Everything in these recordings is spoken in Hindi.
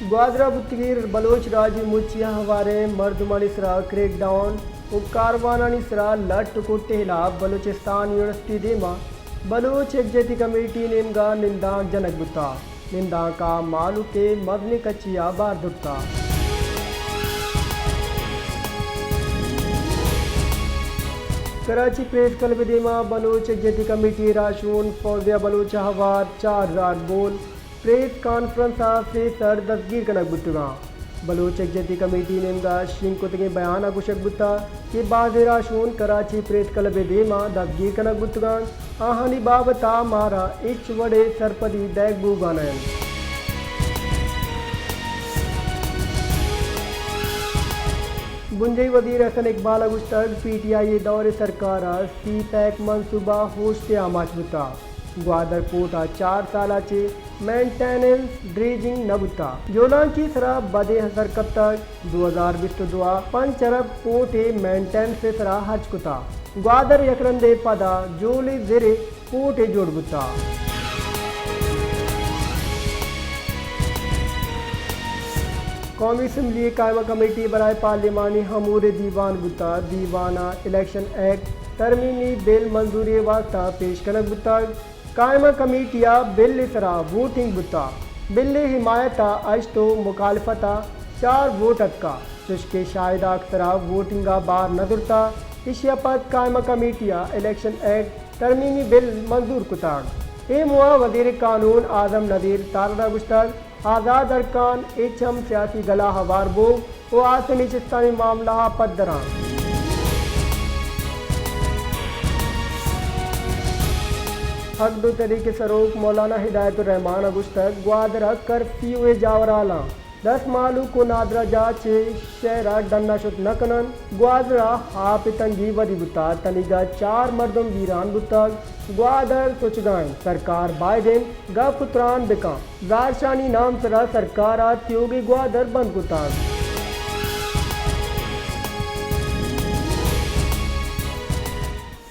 ग्वादरा बुत्तगीर बलोच राजी मुचिया हवारे मर्दमानी सरा क्रैकडाउन और कारवानानी सरा लट को टेहला बलूचिस्तान यूनिवर्सिटी देमा बलोच यकजहती कमेटी नेमगा निंदा जनक बुता निंदा का मालू के मदनी कच्चिया बार दुटता। कराची प्रेस क्लब देमा बलोच यकजहती कमेटी राशून फौजिया बलोच हवार 4000 बोल प्रेस कॉन्फ्रेंस से सर दस्तगीर कनक बुतगा बलोच यकजहती कमेटी नेमगा शिंकुतगे बयान अगुशक बुता कि बाज़ राशून कराची प्रेस क्लब देमा दस्तगीर कनक बुतगा आहानी बाबता मारा इच वड़े सरपदी दैग बूगानयन। बुंजई वजीर हसन इकबाल अगुश्तक PTI दौरे सरकार सी पैक मनसूबा होश आमाच बुता ग्वादर कोटा 4 साल चे मेंटेनेंस ड्रेजिंग न बुता जोला की सरा बदे हसर कब तक 2022 5 अरब कोटे मेंटेन से सरा हज कुता ग्वादर यकरंदे पदा जोले जेरे कोटे जोड़ बुता। कौमी असम्बली कायमा कमेटी बराए पार्लिमानी हमूर दीवान बुता दीवाना इलेक्शन एक्ट तरमीमी बिल मंजूरी वास्ता पेश कनक बुता कायमा कमेटिया बिल सरा वोटिंग बुता बिल हिमायता अजतो मुखालफता 4 वोट का चुशके शाहिदा अक्सरा वोटिंगा बार नजरता इशिया पद कायमा कमेटिया इलेक्शन एक्ट तरमीमी बिल मंजूर कुता ए मुआ वजीर कानून आजम नदीर तारा गुश्तक आज़ाद अरकान एचम सियासी गला हवार बो वो आसनी चिस्तानी मामला पदरा हक दो तरीके सरोक मौलाना हिदायतुर्रहमान अगुश्तक ग्वादरा कर्फ्यू जावराला 10 मालू को नादरा जाचे शहरा डन्ना शुत नकनन ग्वादरा हाप तंगी वदी बुता तनिगा 4 मर्दम वीरान बुता ग्वादर सुचगाएं सरकार बाइडेन गा पुत्रान बिका जारशानी नाम सरा सरकार त्योगी ग्वादर बंद बुता।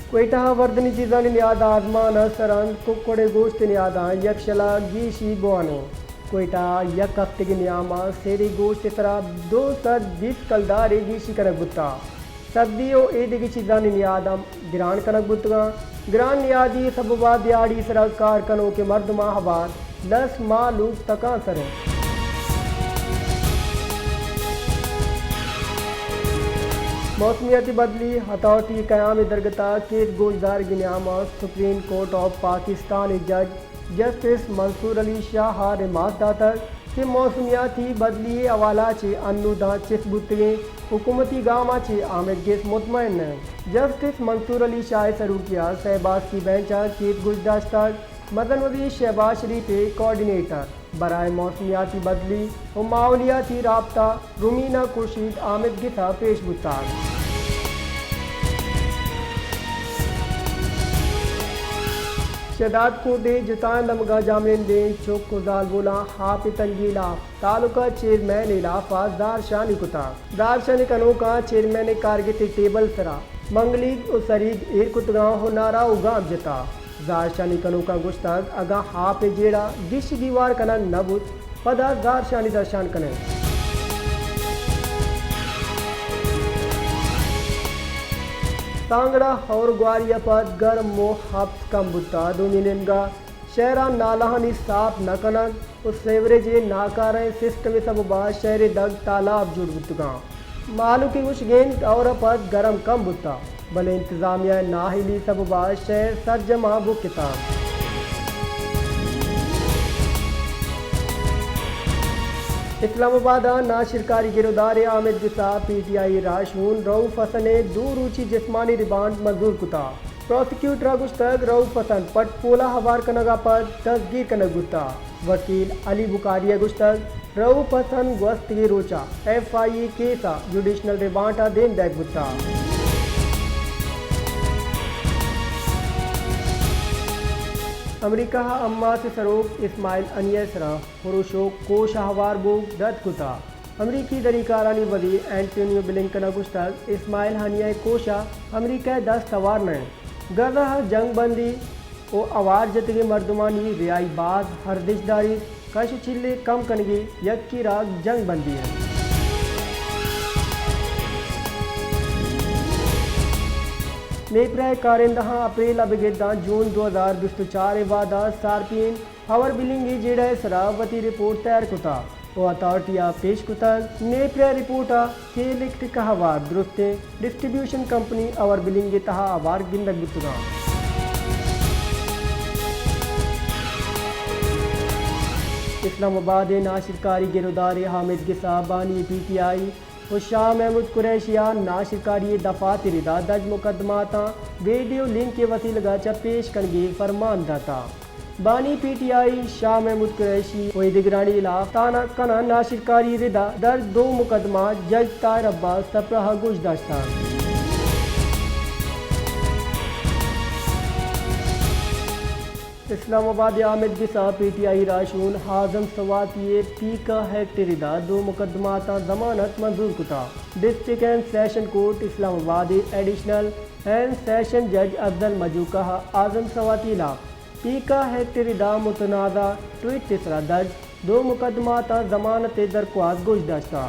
कोयटा वर्दनी चीज़ा नियाद आजमान सरंग कुकड़े गोश्त नियादा यक्षला गीशी बोआने कोयटा यक हफ्ते के नियामा सेरी गोश्त तरह 2 सर 20 कलदारे गीशी कनक बुता सर्दियों एद की चीज़ा नियादम गिरान कनक बुतगा गिरान नियादी सबबा दियाड़ी सरा कारकनों के मर्दमा हवार 10 मालू तका सरें। मौसमियाती बदली हथौटी क़याम दरगता केस गोशदार गिनामा सुप्रीम कोर्ट ऑफ पाकिस्तान जज जस्टिस मंसूर अली शाह रिमार्क दातर कि मौसमियाती बदली अवाला चे अन्नुदा चिस बुतगे हुकूमती गामा चे आमिर गेस मुतमैन जस्टिस मंसूर अली शाह सरूकिया शहबाज की बेंचा केस गुजदाश्ता मदन वजीर शहबाज शरीफ कोऑर्डिनेटर बराए मौसमियाती बदली और माहौलियाती राब्ता रुमीना खुर्शीद आमिद गिथा पेश बुतार। शदाद को दे जुतान लमगा जामिन दे चौक को जाल बोला हाफ तंगीला तालुका चेयरमैन इलाफा दारशानी कुता दारशानी कनो का चेयरमैन कारगित टेबल सरा मंगलीग और सरीग एर कुतगांव हो नारा उगाम जता दारशानी कनो का गुश्ताग अगा हाफ जेड़ा दिश दीवार कना नबुत पदा दारशानी दर्शान कने सांगड़ा और ग्वारिया पर गर्म मोहब्त कम बुता दोनिनगा शहरा नालाहानी साफ न कनक उस सेवरेज नाकारें सिस्टम सब बा शहर दग तालाब जुड़ बुतगा मालू की उस गेंद और पर गर्म कम बुता भले इंतजामिया नाहिली सब बा शहर सरजमा बुक किताब। इस्लामाबाद नाशिरकारी गिरदार आमिर जिसा PTI राशून रऊफ हसन दूरूची जिस्मानी रिमांड मंजूर कुता प्रोसिक्यूटर गुश्तक रऊफ हसन पटपोला हवार कनगा पर तस्गीर कनक गुस्ता वकील अली बुकारिया गुश्तक रऊफ हसन गस्ती रोचा FIA केसा जुडिशनल रिमांड देन बैग गुस्ता। अमेरिका अम्मा से सरोक इस्माइल अनियसरा फुरुशो को शाहवार बोग रद्द कुता अमरीकी दरीकारानी वजीर एंटोनियो ब्लिंकन अगुस्ताग इस्माइल हनिया कोशा अमरीका 10 सवार ने गजा जंग बंदी ओ आवाज जतगे मर्दमानी रियाई बाज हरदिशदारी कश चिल्ले कम कनगी यक्की राग जंग बंदी है। नेप्राय कारिंदहा अप्रैल अबगेदा जून 2024 वादा सार्पिन हवर बिलिंगी जेड़ा सरावती रिपोर्ट तैयार कुता ओ अथॉरिटी पेश कुता नेप्राय रिपोर्ट के लिखत कहवा दुरुस्ते डिस्ट्रीब्यूशन कंपनी अवर बिलिंगी तहा आवार गिंदक बितुना। इस्लामाबाद नाशिरकारी गिरदार हामिद गिसा बानी PTI और शाह महमूद कुरैशिया नाशिरकारी दफा तिरिदा दज मुकदमाता वीडियो लिंक के वसीले चा पेश कनगी फरमान दाता बानी PTI शाह महमूद कुरैशी और दिगरानी इलाफ ताना कना नाशिरकारी रिदा दर्ज 2 मुकदमा जज तार अब्बास सप्रहा गुजदाश्ता। इस्लामाबाद आमिद गिसा PTI राशून हाजम सवाती पीका हेक्टरिदा 2 मुकदमाता जमानत मंजूर कुता। District and session court Islamabad additional and session जज अफजल मजूका आजम सवातीला पीका हेक्टरिदा मुतनाज़ा ट्वीट तीसरा दर्ज 2 मुकदमाता जमानत दरख्वास्त गुजदाश्ता।